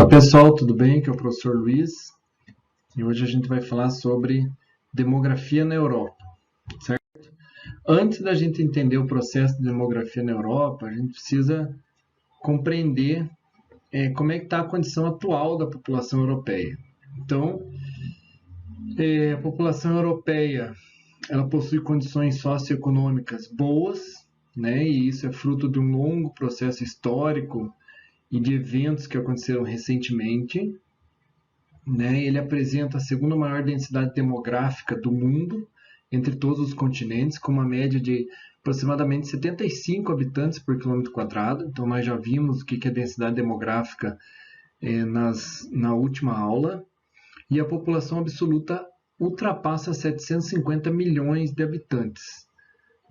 Olá pessoal, tudo bem? Aqui é o professor Luiz e hoje a gente vai falar sobre demografia na Europa, certo? Antes da gente entender o processo de demografia na Europa, a gente precisa compreender como é que está a condição atual da população europeia. Então, a população europeia ela possui condições socioeconômicas boas, né? E isso é fruto de um longo processo histórico e de eventos que aconteceram recentemente, né? Ele apresenta a segunda maior densidade demográfica do mundo, entre todos os continentes, com uma média de aproximadamente 75 habitantes por quilômetro quadrado. Então, nós já vimos o que é densidade demográfica na última aula. E a população absoluta ultrapassa 750 milhões de habitantes.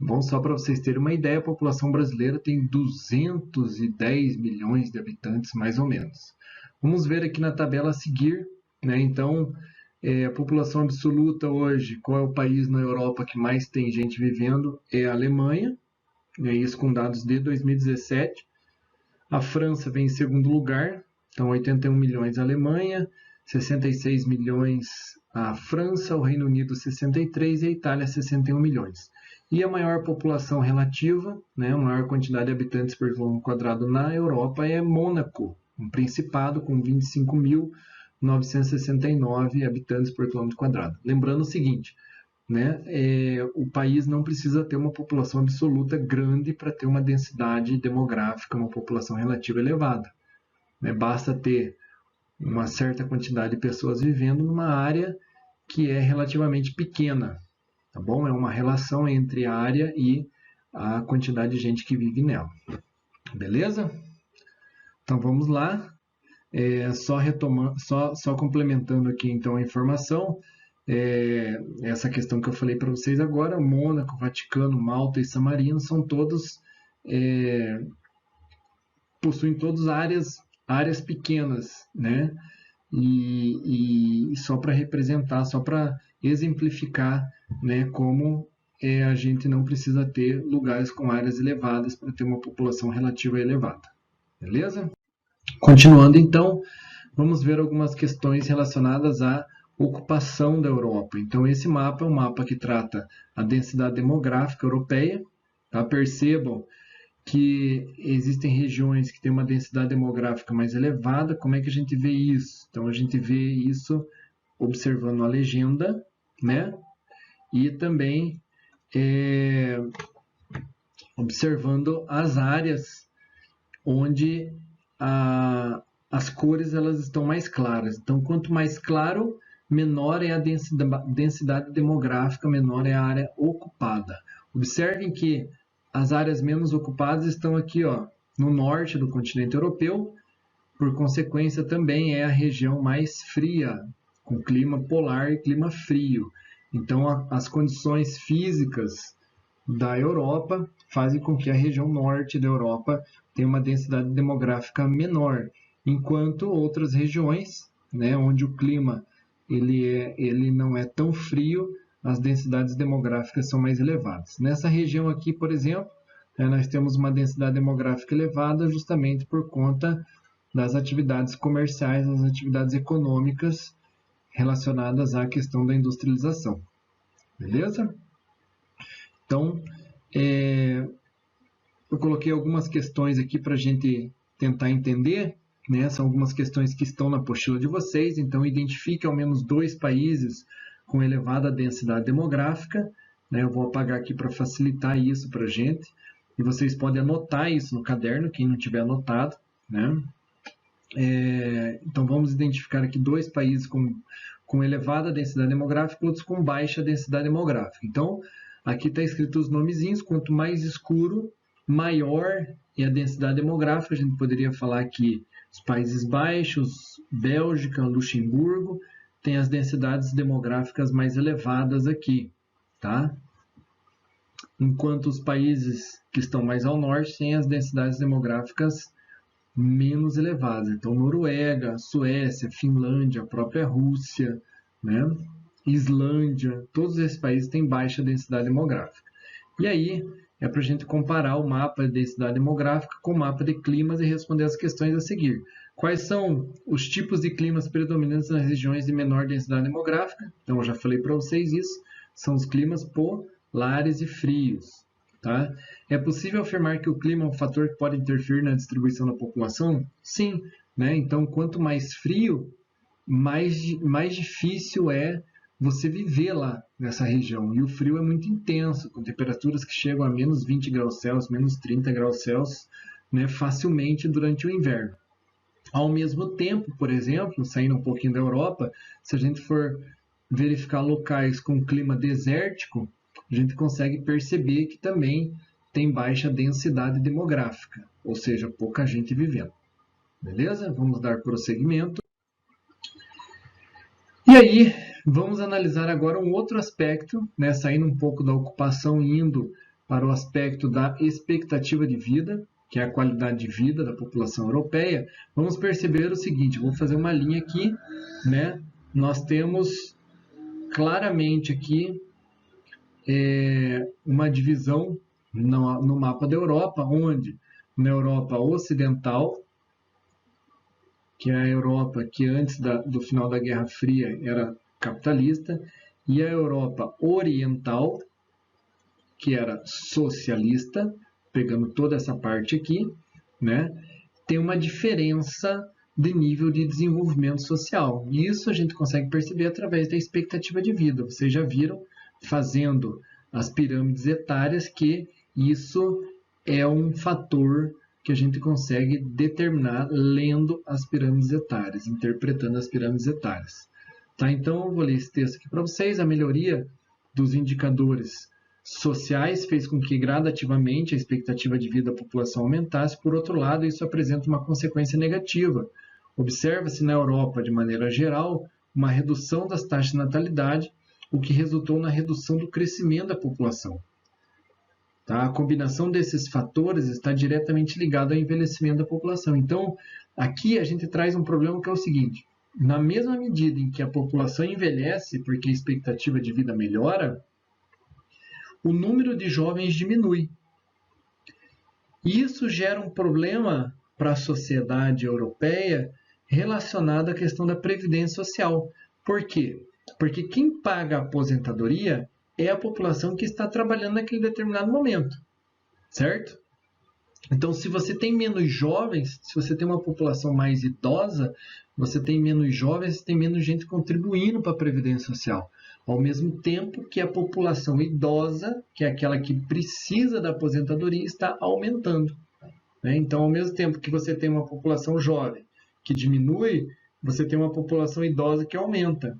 Bom, só para vocês terem uma ideia, a população brasileira tem 210 milhões de habitantes, mais ou menos. Vamos ver aqui na tabela a seguir, né? Então, a população absoluta hoje, qual é o país na Europa que mais tem gente vivendo? É a Alemanha, né? Isso com dados de 2017. A França vem em segundo lugar, então 81 milhões a Alemanha, 66 milhões a França, o Reino Unido 63 e a Itália 61 milhões. E a maior população relativa, né, a maior quantidade de habitantes por quilômetro quadrado na Europa é Mônaco, um principado com 25.969 habitantes por quilômetro quadrado. Lembrando o seguinte, né, o país não precisa ter uma população absoluta grande para ter uma densidade demográfica, uma população relativa elevada, né? Basta ter uma certa quantidade de pessoas vivendo numa área que é relativamente pequena, tá bom? É uma relação entre a área e a quantidade de gente que vive nela. Beleza? Então vamos lá. Só complementando aqui então a informação, essa questão que eu falei para vocês agora, Mônaco, Vaticano, Malta e San Marino são todos possuem todas áreas pequenas, né? E só para representar, só para exemplificar, né, como a gente não precisa ter lugares com áreas elevadas para ter uma população relativa elevada. Beleza? Continuando então, vamos ver algumas questões relacionadas à ocupação da Europa. Então, esse mapa é um mapa que trata a densidade demográfica europeia. Tá? Percebam que existem regiões que têm uma densidade demográfica mais elevada. Como é que a gente vê isso? Então, a gente vê isso observando a legenda, né? E também observando as áreas onde as cores elas estão mais claras. Então, quanto mais claro, menor é a densidade demográfica, menor é a área ocupada. Observem que as áreas menos ocupadas estão aqui, ó, no norte do continente europeu. Por consequência, também é a região mais fria, com clima polar e clima frio. Então, as condições físicas da Europa fazem com que a região norte da Europa tenha uma densidade demográfica menor, enquanto outras regiões, né, onde o clima ele não é tão frio, as densidades demográficas são mais elevadas. Nessa região aqui, por exemplo, nós temos uma densidade demográfica elevada justamente por conta das atividades comerciais, das atividades econômicas relacionadas à questão da industrialização. Beleza? Então, eu coloquei algumas questões aqui para a gente tentar entender, né? São algumas questões que estão na apostila de vocês, então identifique ao menos 2 países com elevada densidade demográfica, né? Eu vou apagar aqui para facilitar isso para a gente, e vocês podem anotar isso no caderno, quem não tiver anotado, né? Então vamos identificar aqui 2 países com elevada densidade demográfica, outros com baixa densidade demográfica. Então, aqui está escrito os nomezinhos, quanto mais escuro, maior é a densidade demográfica. A gente poderia falar aqui os Países Baixos, Bélgica, Luxemburgo, tem as densidades demográficas mais elevadas aqui, tá? Enquanto os países que estão mais ao norte têm as densidades demográficas menos elevadas. Então, Noruega, Suécia, Finlândia, a própria Rússia, né? Islândia, todos esses países têm baixa densidade demográfica. E aí, é para a gente comparar o mapa de densidade demográfica com o mapa de climas e responder as questões a seguir. Quais são os tipos de climas predominantes nas regiões de menor densidade demográfica? Então, eu já falei para vocês isso. São os climas polares e frios. Tá? É possível afirmar que o clima é um fator que pode interferir na distribuição da população? Sim. Né? Então, quanto mais frio, mais difícil é você viver lá nessa região. E o frio é muito intenso, com temperaturas que chegam a menos 20 graus Celsius, menos 30 graus Celsius, né, facilmente durante o inverno. Ao mesmo tempo, por exemplo, saindo um pouquinho da Europa, se a gente for verificar locais com clima desértico, a gente consegue perceber que também tem baixa densidade demográfica, ou seja, pouca gente vivendo. Beleza? Vamos dar prosseguimento. E aí, vamos analisar agora um outro aspecto, né, saindo um pouco da ocupação e indo para o aspecto da expectativa de vida, que é a qualidade de vida da população europeia. Vamos perceber o seguinte, vou fazer uma linha aqui, né? Nós temos claramente aqui uma divisão no mapa da Europa, onde na Europa Ocidental, que é a Europa que antes do final da Guerra Fria era capitalista, e a Europa Oriental, que era socialista, pegando toda essa parte aqui, né, tem uma diferença de nível de desenvolvimento social. E isso a gente consegue perceber através da expectativa de vida. Vocês já viram, fazendo as pirâmides etárias, que isso é um fator que a gente consegue determinar lendo as pirâmides etárias, interpretando as pirâmides etárias. Tá? Então, eu vou ler esse texto aqui para vocês. A melhoria dos indicadores sociais fez com que gradativamente a expectativa de vida da população aumentasse. Por outro lado, isso apresenta uma consequência negativa. Observa-se na Europa, de maneira geral, uma redução das taxas de natalidade, o que resultou na redução do crescimento da população. Tá? A combinação desses fatores está diretamente ligada ao envelhecimento da população. Então, aqui a gente traz um problema que é o seguinte: na mesma medida em que a população envelhece, porque a expectativa de vida melhora, o número de jovens diminui. E isso gera um problema para a sociedade europeia relacionado à questão da previdência social. Por quê? Porque quem paga a aposentadoria é a população que está trabalhando naquele determinado momento, certo? Então, se você tem menos jovens, se você tem uma população mais idosa, você tem menos jovens, você tem menos gente contribuindo para a Previdência Social. Ao mesmo tempo que a população idosa, que é aquela que precisa da aposentadoria, está aumentando. Né? Então, ao mesmo tempo que você tem uma população jovem que diminui, você tem uma população idosa que aumenta.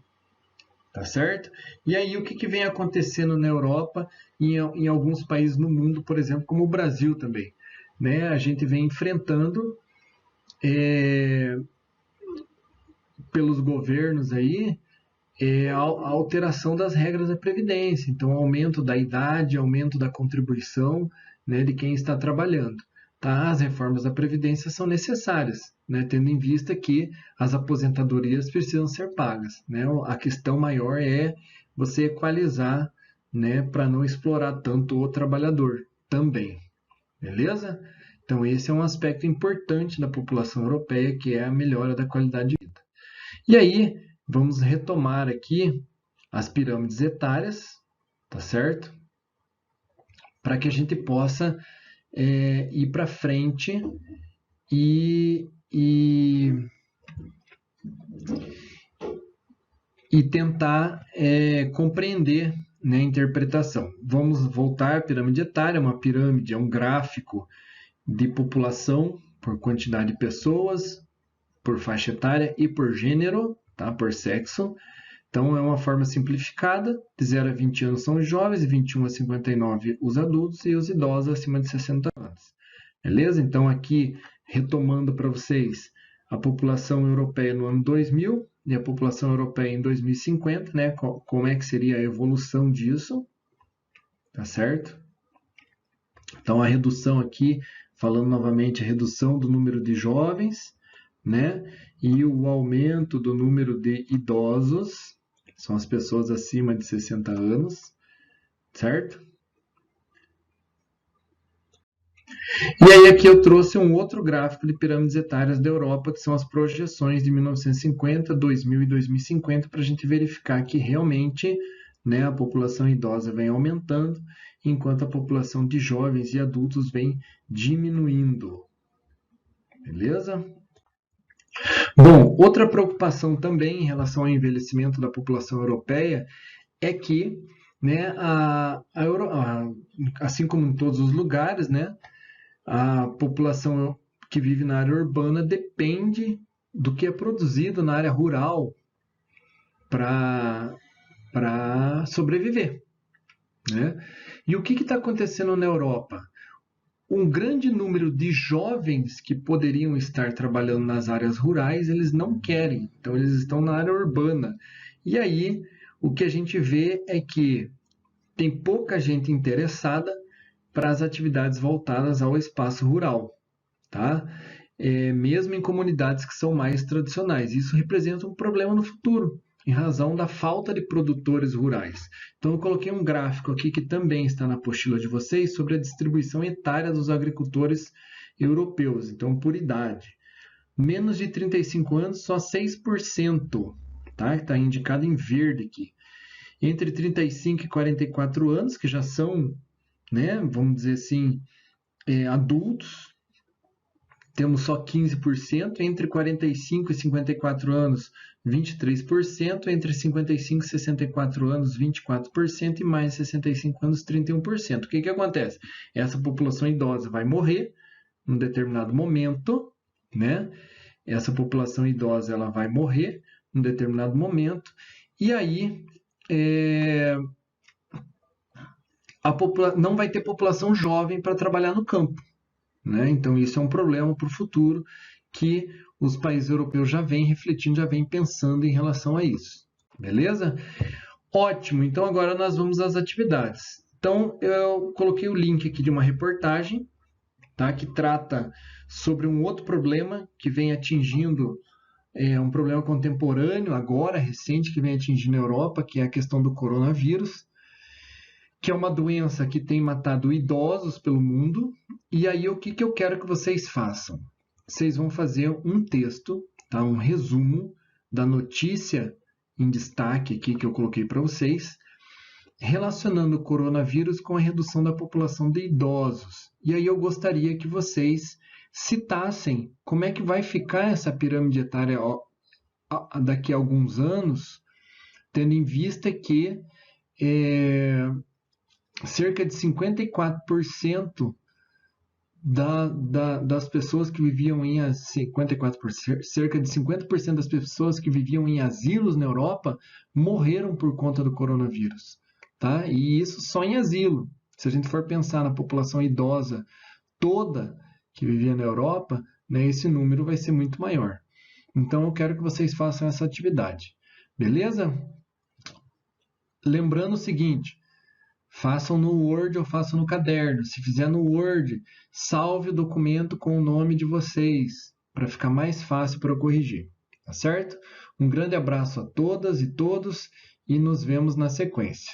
Tá certo? E aí, o que vem acontecendo na Europa e em alguns países no mundo, por exemplo, como o Brasil também? Né? A gente vem enfrentando pelos governos aí a alteração das regras da Previdência. Então, aumento da idade, aumento da contribuição, né, de quem está trabalhando. Tá? As reformas da Previdência são necessárias, né, tendo em vista que as aposentadorias precisam ser pagas. Né? A questão maior é você equalizar, né, para não explorar tanto o trabalhador também. Beleza? Então, esse é um aspecto importante da população europeia, que é a melhora da qualidade de vida. E aí, vamos retomar aqui as pirâmides etárias, tá certo? Para que a gente possa ir para frente e tentar compreender, né, a interpretação. Vamos voltar à pirâmide etária. Uma pirâmide é um gráfico de população por quantidade de pessoas, por faixa etária e por gênero, tá? Por sexo. Então, é uma forma simplificada. De 0 a 20 anos são os jovens, de 21 a 59 os adultos e os idosos acima de 60 anos. Beleza? Então, aqui, retomando para vocês, a população europeia no ano 2000 e a população europeia em 2050, né? Como é que seria a evolução disso, tá certo? Então, a redução aqui, falando novamente, a redução do número de jovens, né? E o aumento do número de idosos, são as pessoas acima de 60 anos, certo? E aí aqui eu trouxe um outro gráfico de pirâmides etárias da Europa, que são as projeções de 1950, 2000 e 2050, para a gente verificar que realmente, né, a população idosa vem aumentando, enquanto a população de jovens e adultos vem diminuindo. Beleza? Bom, outra preocupação também em relação ao envelhecimento da população europeia é que, né, assim como em todos os lugares, né, a população que vive na área urbana depende do que é produzido na área rural para sobreviver, né? E o que está acontecendo na Europa? Um grande número de jovens que poderiam estar trabalhando nas áreas rurais, eles não querem, então eles estão na área urbana. E aí, o que a gente vê é que tem pouca gente interessada para as atividades voltadas ao espaço rural, tá? Mesmo em comunidades que são mais tradicionais. Isso representa um problema no futuro, em razão da falta de produtores rurais. Então, eu coloquei um gráfico aqui que também está na apostila de vocês sobre a distribuição etária dos agricultores europeus, então por idade. Menos de 35 anos, só 6%, tá? Está indicado em verde aqui. Entre 35 e 44 anos, que já são, né, vamos dizer assim, adultos, temos só 15%, entre 45 e 54 anos, 23%, entre 55 e 64 anos, 24%, e mais 65 anos, 31%. O que acontece? Essa população idosa vai morrer num determinado momento, né? Essa população idosa ela vai morrer num determinado momento, e aí não vai ter população jovem para trabalhar no campo, né? Então, isso é um problema para o futuro que os países europeus já vêm refletindo, já vêm pensando em relação a isso. Beleza? Ótimo, então agora nós vamos às atividades. Então, eu coloquei o link aqui de uma reportagem, tá? Que trata sobre um outro problema que vem atingindo, um problema contemporâneo, agora, recente, que vem atingindo a Europa, que é a questão do coronavírus, que é uma doença que tem matado idosos pelo mundo. E aí, o que eu quero que vocês façam? Vocês vão fazer um texto, tá? Um resumo da notícia em destaque aqui que eu coloquei para vocês, relacionando o coronavírus com a redução da população de idosos. E aí eu gostaria que vocês citassem como é que vai ficar essa pirâmide etária daqui a alguns anos, tendo em vista que cerca de 54% das pessoas que viviam em 54%, cerca de 50% das pessoas que viviam em asilos na Europa morreram por conta do coronavírus, tá? E isso só em asilo. Se a gente for pensar na população idosa toda que vivia na Europa, né, esse número vai ser muito maior. Então eu quero que vocês façam essa atividade. Beleza? Lembrando o seguinte, façam no Word ou façam no caderno. Se fizer no Word, salve o documento com o nome de vocês, para ficar mais fácil para eu corrigir. Tá certo? Um grande abraço a todas e todos e nos vemos na sequência.